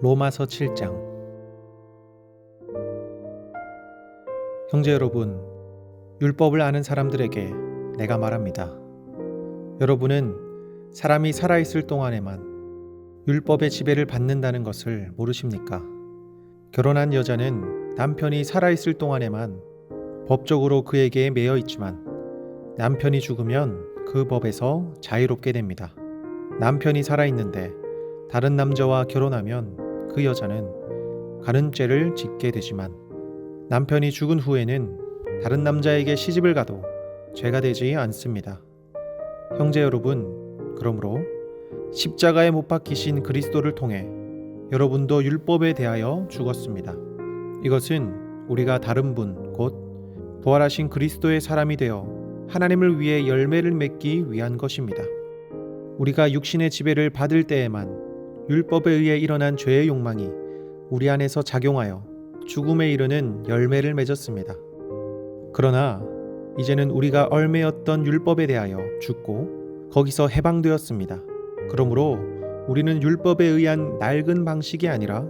로마서 7장. 형제 여러분, 율법을 아는 사람들에게 내가 말합니다. 여러분은 사람이 살아있을 동안에만 율법의 지배를 받는다는 것을 모르십니까? 결혼한 여자는 남편이 살아있을 동안에만 법적으로 그에게 매여 있지만 남편이 죽으면 그 법에서 자유롭게 됩니다. 남편이 살아있는데 다른 남자와 결혼하면 그 여자는 간음죄를 짓게 되지만 남편이 죽은 후에는 다른 남자에게 시집을 가도 죄가 되지 않습니다. 형제 여러분, 그러므로 십자가에 못 박히신 그리스도를 통해 여러분도 율법에 대하여 죽었습니다. 이것은 우리가 다른 분, 곧 부활하신 그리스도의 사람이 되어 하나님을 위해 열매를 맺기 위한 것입니다. 우리가 육신의 지배를 받을 때에만 율법에 의해 일어난 죄의 욕망이 우리 안에서 작용하여 죽음에 이르는 열매를 맺었습니다. 그러나 이제는 우리가 얽매였던 율법에 대하여 죽고 거기서 해방되었습니다. 그러므로 우리는 율법에 의한 낡은 방식이 아니라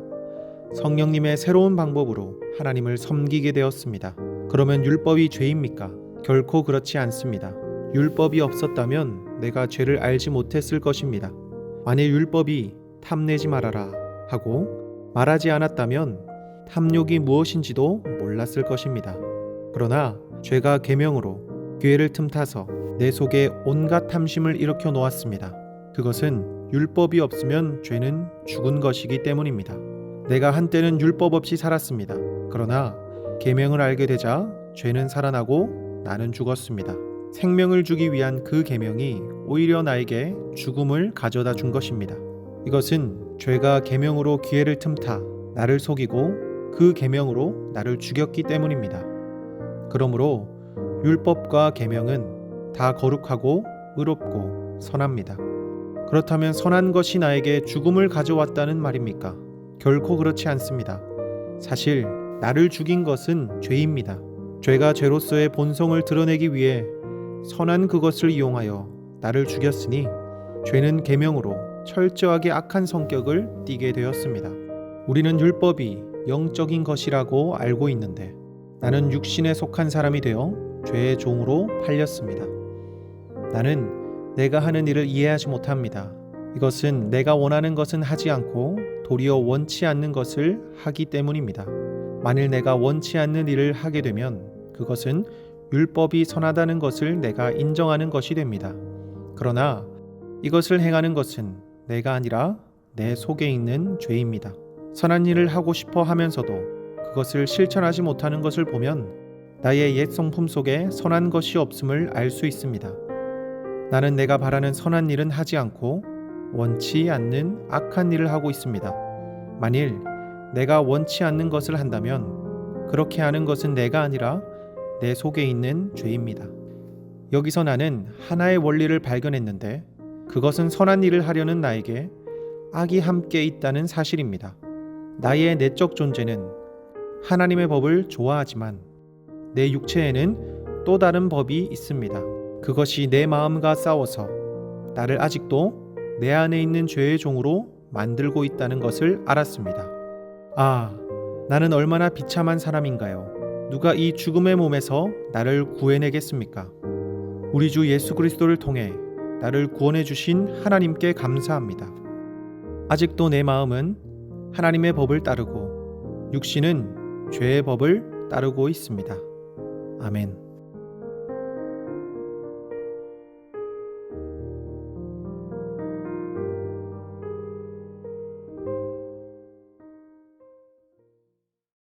성령님의 새로운 방법으로 하나님을 섬기게 되었습니다. 그러면 율법이 죄입니까? 결코 그렇지 않습니다. 율법이 없었다면 내가 죄를 알지 못했을 것입니다. 만일 율법이 탐내지 말아라 하고 말하지 않았다면 탐욕이 무엇인지도 몰랐을 것입니다. 그러나 죄가 계명으로 기회를 틈타서 내 속에 온갖 탐심을 일으켜 놓았습니다. 그것은 율법이 없으면 죄는 죽은 것이기 때문입니다. 내가 한때는 율법 없이 살았습니다. 그러나 계명을 알게 되자 죄는 살아나고 나는 죽었습니다. 생명을 주기 위한 그 계명이 오히려 나에게 죽음을 가져다 준 것입니다. 이것은 죄가 계명으로 기회를 틈타 나를 속이고 그 계명으로 나를 죽였기 때문입니다. 그러므로 율법과 계명은 다 거룩하고 의롭고 선합니다. 그렇다면 선한 것이 나에게 죽음을 가져왔다는 말입니까? 결코 그렇지 않습니다. 사실 나를 죽인 것은 죄입니다. 죄가 죄로서의 본성을 드러내기 위해 선한 그것을 이용하여 나를 죽였으니 죄는 계명으로 철저하게 악한 성격을 띠게 되었습니다. 우리는 율법이 영적인 것이라고 알고 있는데 나는 육신에 속한 사람이 되어 죄의 종으로 팔렸습니다. 나는 내가 하는 일을 이해하지 못합니다. 이것은 내가 원하는 것은 하지 않고 도리어 원치 않는 것을 하기 때문입니다. 만일 내가 원치 않는 일을 하게 되면 그것은 율법이 선하다는 것을 내가 인정하는 것이 됩니다. 그러나 이것을 행하는 것은 내가 아니라 내 속에 있는 죄입니다. 선한 일을 하고 싶어 하면서도 그것을 실천하지 못하는 것을 보면 나의 옛 성품 속에 선한 것이 없음을 알 수 있습니다. 나는 내가 바라는 선한 일은 하지 않고 원치 않는 악한 일을 하고 있습니다. 만일 내가 원치 않는 것을 한다면 그렇게 하는 것은 내가 아니라 내 속에 있는 죄입니다. 여기서 나는 하나의 원리를 발견했는데 그것은 선한 일을 하려는 나에게 악이 함께 있다는 사실입니다. 나의 내적 존재는 하나님의 법을 좋아하지만 내 육체에는 또 다른 법이 있습니다. 그것이 내 마음과 싸워서 나를 아직도 내 안에 있는 죄의 종으로 만들고 있다는 것을 알았습니다. 아, 나는 얼마나 비참한 사람인가요? 누가 이 죽음의 몸에서 나를 구해내겠습니까? 우리 주 예수 그리스도를 통해 나를 구원해 주신 하나님께 감사합니다. 아직도 내 마음은 하나님의 법을 따르고 육신은 죄의 법을 따르고 있습니다. 아멘.